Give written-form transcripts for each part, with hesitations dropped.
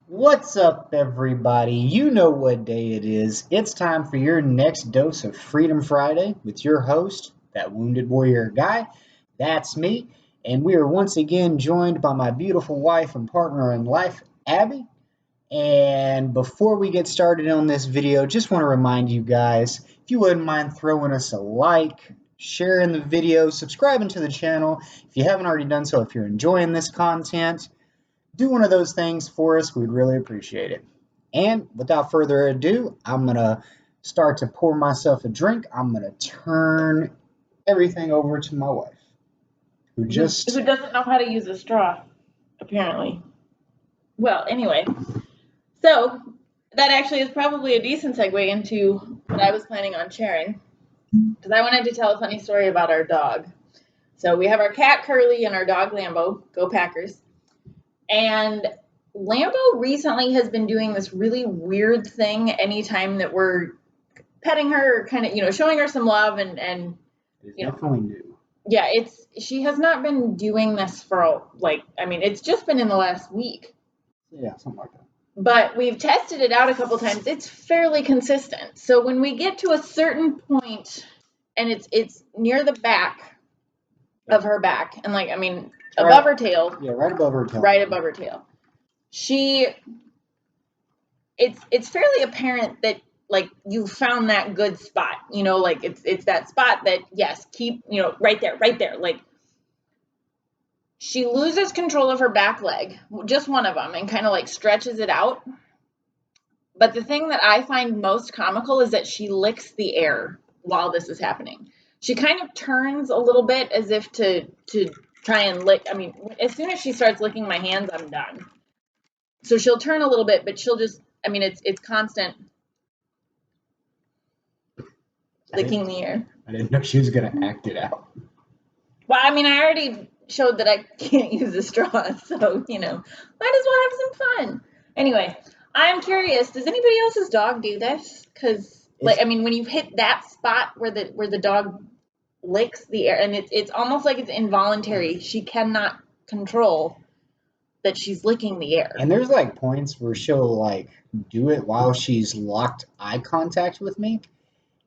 What's up, everybody? You know what day it is. It's time for your next dose of Freedom Friday with your host, that Wounded Warrior guy. That's me. And we are once again joined by my beautiful wife and partner in life, Abby. And before we get started on this video, just want to remind you guys, if you wouldn't mind throwing us a like, sharing the video, subscribing to the channel if you haven't already done so, if you're enjoying this content. Do one of those things for us. We'd really appreciate it. And without further ado, I'm going to start to pour myself a drink. I'm going to turn everything over to my wife, who doesn't know how to use a straw, apparently. Well, anyway, so that actually is probably a decent segue into what I was planning on sharing, because I wanted to tell a funny story about our dog. So we have our cat Curly and our dog Lambo. Go Packers. And Lambo recently has been doing this really weird thing anytime that we're petting her, kind of, showing her some love and It's definitely new. Yeah, she has not been doing this for it's just been in the last week. Yeah, something like that. But we've tested it out a couple times. It's fairly consistent. So when we get to a certain point and it's near the back of her back and above her tail. Yeah, right above her tail. Right above her tail. It's fairly apparent that you found that good spot, it's that spot that, yes, keep, right there. She loses control of her back leg, just one of them, and kind of stretches it out. But the thing that I find most comical is that she licks the air while this is happening. She kind of turns a little bit as if to try and lick. As soon as she starts licking my hands, I'm done. So she'll turn a little bit, but she'll just, it's constant licking the air. I didn't know she was going to act it out. Well, I already showed that I can't use a straw, so, might as well have some fun. Anyway, I'm curious, does anybody else's dog do this? Because, when you hit that spot where the dog licks the air, and it's almost like it's involuntary. She cannot control that she's licking the air. And there's points where she'll do it while she's locked eye contact with me.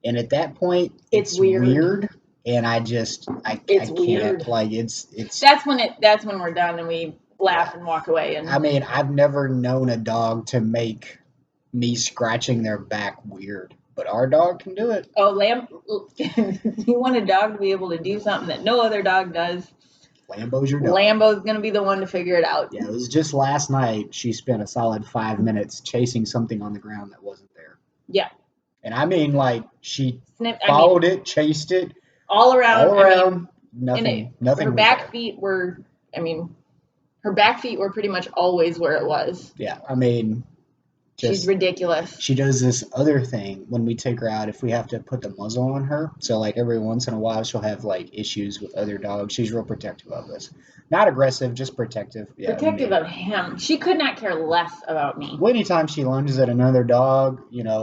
And at that point, it's weird. And I can't. Weird. It's that's when we're done and we laugh and walk away. And I've never known a dog to make me scratching their back weird, but our dog can do it. Oh, you want a dog to be able to do something that no other dog does? Lambo's your dog. Lambo's gonna be the one to figure it out. Yeah, it was just last night. She spent a solid 5 minutes chasing something on the ground that wasn't there. Yeah. And she followed it, chased it. All around. Nothing. Her back feet were, her back feet were pretty much always where it was. Yeah, she's ridiculous. She does this other thing when we take her out if we have to put the muzzle on her. So every once in a while she'll have issues with other dogs. She's real protective of us. Not aggressive, just protective. Yeah, protective of him. She could not care less about me. Well, anytime she lunges at another dog,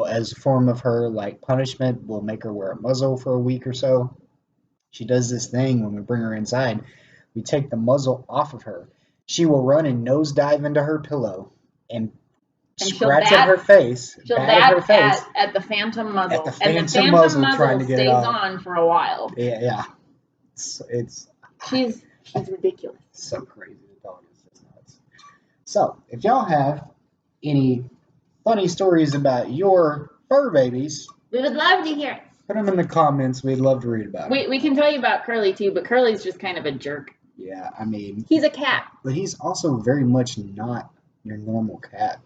as a form of her punishment, we'll make her wear a muzzle for a week or so. She does this thing when we bring her inside. We take the muzzle off of her. She will run and nosedive into her pillow and scratch at her face. She'll bat at the phantom muzzle. At the phantom muzzle trying to get it off. Stays on for a while. Yeah. She's ridiculous. So crazy. The dog is just nuts. So, if y'all have any funny stories about your fur babies, we would love to hear it. Put them in the comments. We'd love to read about it. We can tell you about Curly too, but Curly's just kind of a jerk. Yeah, he's a cat. But he's also very much not your normal cat.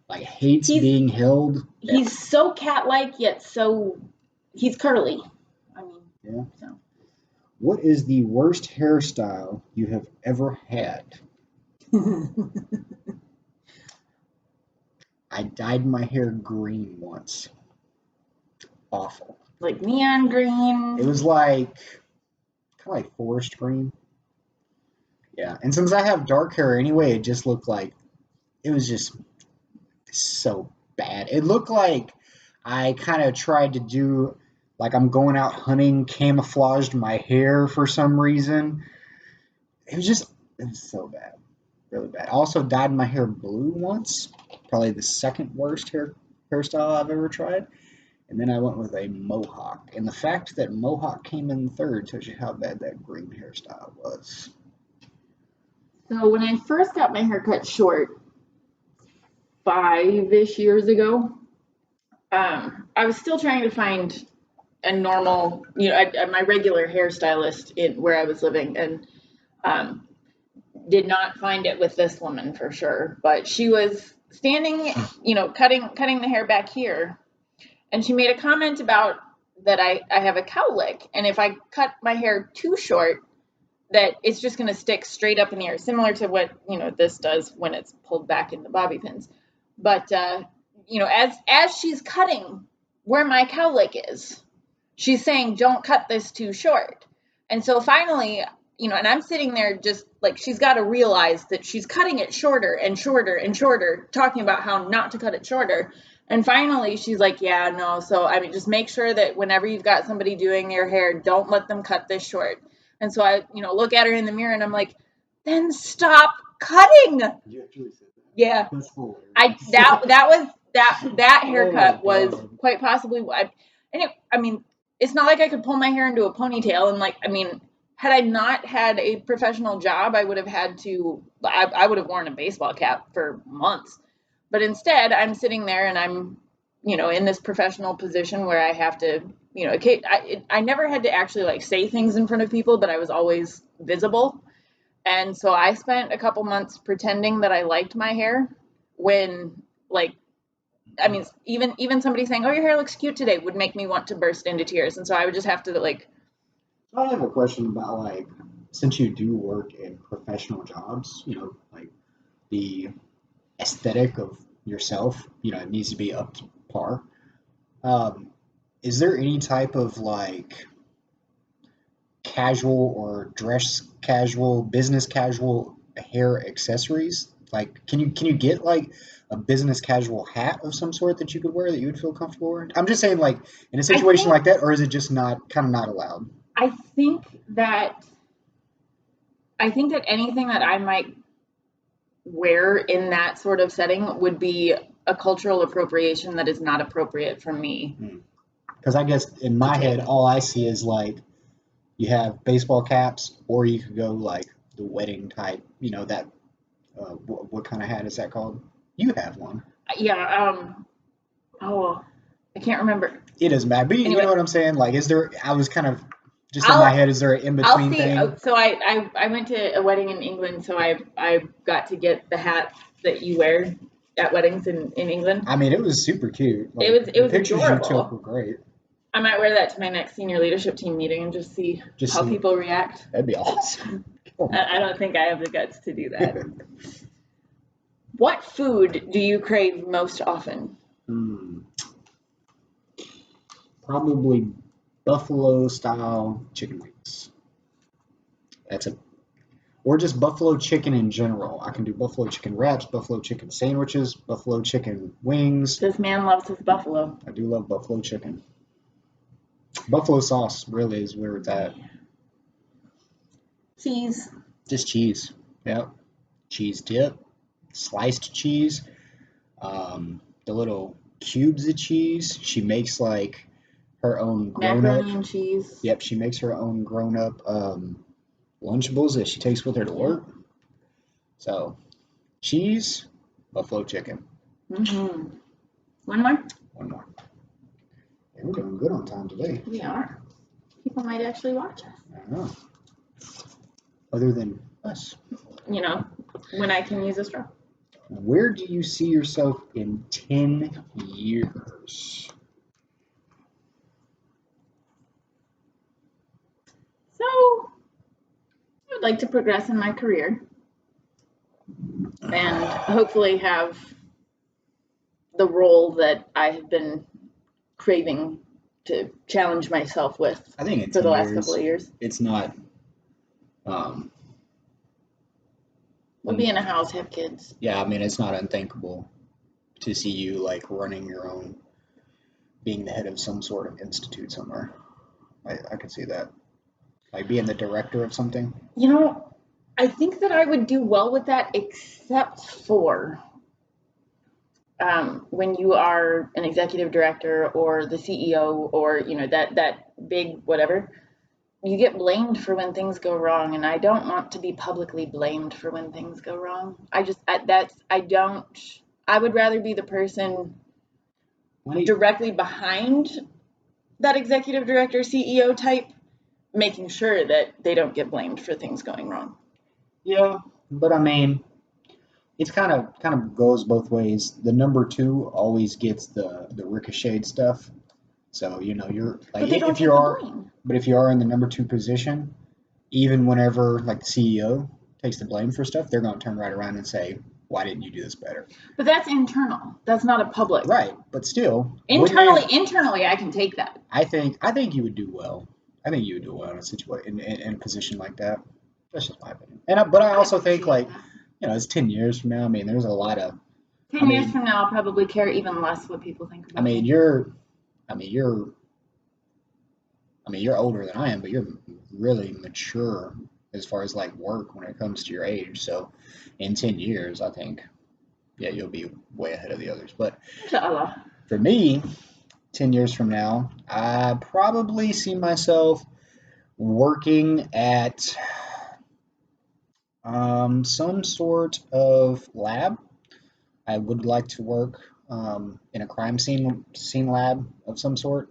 Hates being held. He's so cat-like, yet so he's curly. Yeah. So. What is the worst hairstyle you have ever had? I dyed my hair green once. Awful. Like neon green? It was kind of forest green. Yeah, and since I have dark hair anyway, it just looked it was just so bad. It looked like I kind of tried to do, I'm going out hunting, camouflaged my hair for some reason. It was so bad. Really bad. I also dyed my hair blue once. probably the second worst hairstyle I've ever tried. And then I went with a mohawk. And the fact that mohawk came in third tells you how bad that green hairstyle was. So when I first got my hair cut short 5-ish years ago, I was still trying to find a normal, my regular hairstylist in where I was living, and did not find it with this woman for sure. But she was standing, cutting the hair back here, and she made a comment about that I have a cowlick, and if I cut my hair too short, that it's just going to stick straight up in the air, similar to what this does when it's pulled back in the bobby pins. But as she's cutting where my cowlick is, she's saying, "Don't cut this too short." And so finally, and I'm sitting there just like, she's got to realize that she's cutting it shorter and shorter and shorter, talking about how not to cut it shorter. And finally, she's like, "Yeah, no. So, I mean, just make sure that whenever you've got somebody doing your hair, don't let them cut this short." And so I, look at her in the mirror and I'm like, "Then stop cutting." You actually said that. Yeah. That's hilarious. That haircut Oh my was God. quite possibly it's not like I could pull my hair into a ponytail, and had I not had a professional job, I would have worn a baseball cap for months. But instead, I'm sitting there and I'm, in this professional position where I have to, I never had to actually like say things in front of people, but I was always visible. And so I spent a couple months pretending that I liked my hair when, like, even somebody saying, "Oh, your hair looks cute today," would make me want to burst into tears. And so I would just have to like. I have a question about, like, since you do work in professional jobs, like the aesthetic of yourself, it needs to be up to par. Um, is there any type of like casual or dress casual, business casual hair accessories? Like, can you get like a business casual hat of some sort that you could wear that you would feel comfortable wearing? I'm just saying, like, in a situation like that, or is it just not allowed? I think that anything that I might wear in that sort of setting would be a cultural appropriation that is not appropriate for me. Because I guess in my head, all I see is like you have baseball caps, or you could go like the wedding type. That what kind of hat is that called? You have one. Yeah. Oh, I can't remember. It doesn't matter. But you Anyway. know what I'm saying? Like, is there? I was kind of just in my head. Is there an in between thing? So I went to a wedding in England, so I got to get the hat that you wear at weddings in England. I mean, it was super cute. Like, it was the pictures adorable. you took were great. I might wear that to my next senior leadership team meeting and just see how people react. That'd be awesome. I don't think I have the guts to do that. What food do you crave most often? Probably buffalo style chicken wings. Or just buffalo chicken in general. I can do buffalo chicken wraps, buffalo chicken sandwiches, buffalo chicken wings. This man loves his buffalo. I do love buffalo chicken. Buffalo sauce really is where it's at. Cheese. Just cheese. Yep. Cheese dip, sliced cheese, the little cubes of cheese. She makes like her own macaroni and cheese. Yep, she makes her own grown-up Lunchables that she takes with her to work. So, cheese, buffalo chicken. Mm-hmm. One more? One more. Yeah, we're doing good on time today. We are. People might actually watch us. I know. Other than us. When I can use a straw. Where do you see yourself in 10 years? So, I would like to progress in my career and hopefully have the role that I have been craving to challenge myself with. I think for the last couple of years. It's not. We'll be in a house, have kids. Yeah, I mean, it's not unthinkable to see you like running your own, being the head of some sort of institute somewhere. I could see that. Like being the director of something. I think that I would do well with that, except for when you are an executive director or the CEO or that big whatever, you get blamed for when things go wrong, and I don't want to be publicly blamed for when things go wrong. I would rather be the person directly behind that executive director CEO type, making sure that they don't get blamed for things going wrong. Yeah, but I mean, it's kind of goes both ways. The number two always gets the ricocheted stuff. So you're like, But they don't if take you the are, blame. but if you are in the number two position, even whenever like the CEO takes the blame for stuff, they're going to turn right around and say, "Why didn't you do this better?" But that's internal. That's not a public. Right, but still, Internally, I can take that. I think you would do well. I think you would do well in a situation in a position like that. That's just my opinion. But I also think like it's 10 years from now. I mean, there's a lot of 10 years from now, I'll probably care even less what people think about me. you're older than I am, but you're really mature as far as like work when it comes to your age. So in 10 years, I think, yeah, you'll be way ahead of the others. But Inshallah. For me, 10 years from now, I probably see myself working at some sort of lab. I would like to work in a crime scene lab of some sort.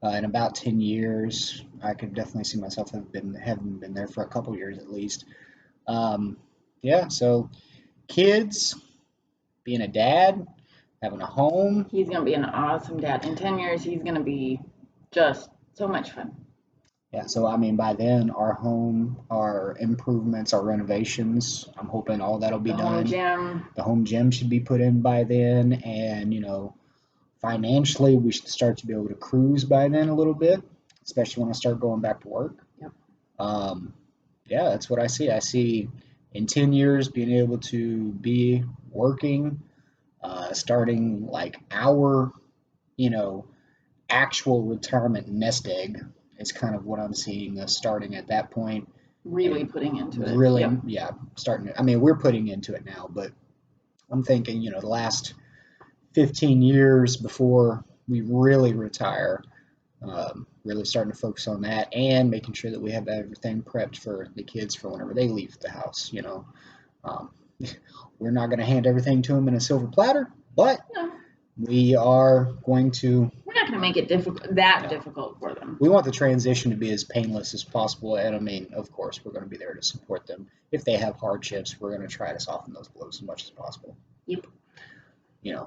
In about 10 years, I could definitely see myself having been there for a couple years at least. Yeah, so kids, being a dad, having a home. He's going to be an awesome dad. In 10 years, he's going to be just so much fun. Yeah, so I mean, by then, our home, our improvements, our renovations, I'm hoping all that'll be done. The home gym should be put in by then, and financially, we should start to be able to cruise by then a little bit, especially when I start going back to work. Yep. Yeah, that's what I see. I see in 10 years being able to be working, starting like our, actual retirement nest egg is kind of what I'm seeing us starting at that point. Really putting into it. Really, yeah, starting. I mean, we're putting into it now, but I'm thinking, the last 15 years before we really retire, really starting to focus on that and making sure that we have everything prepped for the kids for whenever they leave the house. We're not going to hand everything to them in a silver platter, but we are going to. We're not going to make it difficult for them. We want the transition to be as painless as possible, and I mean, of course, we're going to be there to support them. If they have hardships, we're going to try to soften those blows as much as possible. Yep.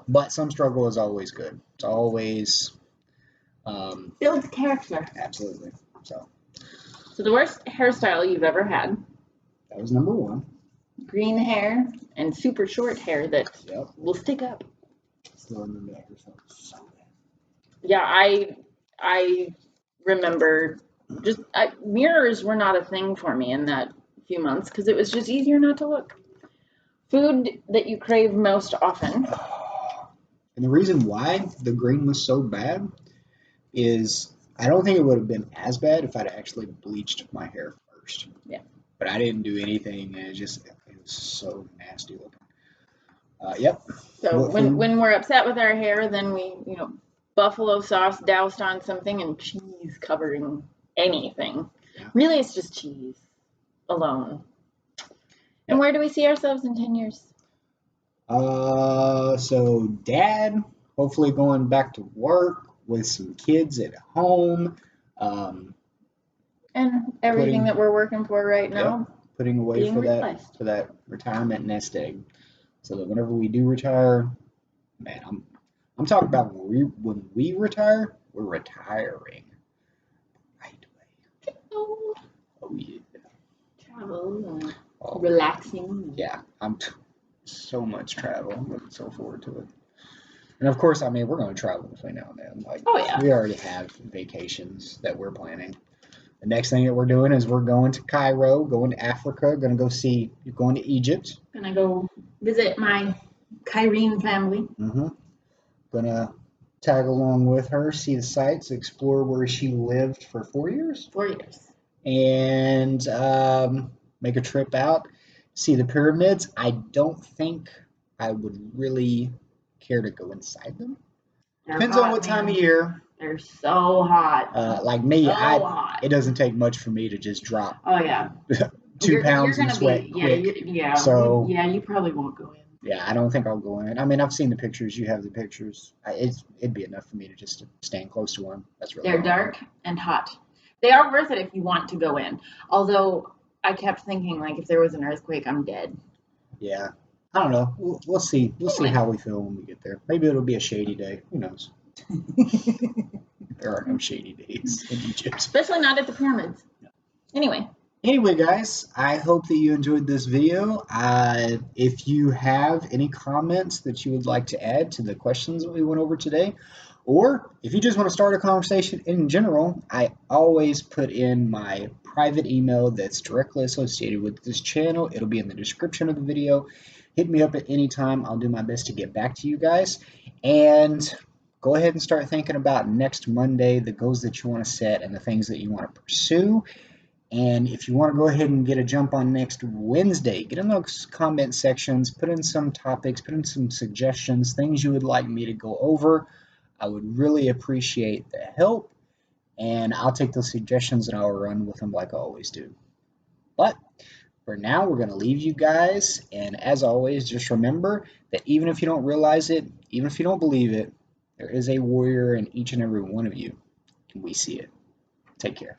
But some struggle is always good. It's always builds character. Absolutely. So the worst hairstyle you've ever had? That was number one. Green hair and super short hair that will stick up. Still in the neck or something. So bad. Yeah, I remember mirrors were not a thing for me in that few months because it was just easier not to look. Food that you crave most often. And the reason why the green was so bad is I don't think it would have been as bad if I'd actually bleached my hair first. Yeah. But I didn't do anything, and it was so nasty looking. Yep. So when we're upset with our hair, then we, buffalo sauce doused on something and cheese covering anything. Yeah. Really, it's just cheese alone. And where do we see ourselves in 10 years? So dad, hopefully going back to work with some kids at home. And everything that we're working for right now. Putting away for that retirement nest egg. So that whenever we do retire, man, I'm talking about when we retire, we're retiring. Right away. Oh yeah. Travel and relaxing. Yeah, so much travel. I'm looking so forward to it. And of course, I mean, we're going to travel between now and then. Like, we already have vacations that we're planning. The next thing that we're doing is we're going to Cairo, going to Africa, going to Egypt. Going to go visit my Cairene family. Mm-hmm. Going to tag along with her, see the sights, explore where she lived for 4 years. 4 years. And make a trip out, see the pyramids. I don't think I would really care to go inside them? They're Depends hot, on what time man. of year. They're so hot. Like me, So hot. it doesn't take much for me to just drop Oh yeah. 2 pounds You're and gonna sweat be quick. yeah. So Yeah, you probably won't go in. yeah, I don't think I'll go in. I mean, I've seen the pictures. You have the pictures. It'd be enough for me to just stand close to one. That's really They're all. dark and hot. They are worth it if you want to go in. Although I kept thinking, like, if there was an earthquake, I'm dead. Yeah, I don't know. We'll see. We'll see Anyway. how we feel when we get there. Maybe it'll be a shady day. Who knows? There are no shady days in Egypt. Especially not at the pyramids. Anyway, guys, I hope that you enjoyed this video. If you have any comments that you would like to add to the questions that we went over today, or if you just want to start a conversation in general, I always put in my private email that's directly associated with this channel. It'll be in the description of the video. Hit me up at any time. I'll do my best to get back to you guys. And go ahead and start thinking about next Monday, the goals that you want to set and the things that you want to pursue. And if you want to go ahead and get a jump on next Wednesday, get in those comment sections, put in some topics, put in some suggestions, things you would like me to go over. I would really appreciate the help, and I'll take those suggestions and I'll run with them like I always do. But for now, we're going to leave you guys, and as always, just remember that even if you don't realize it, even if you don't believe it, there is a warrior in each and every one of you, and we see it. Take care.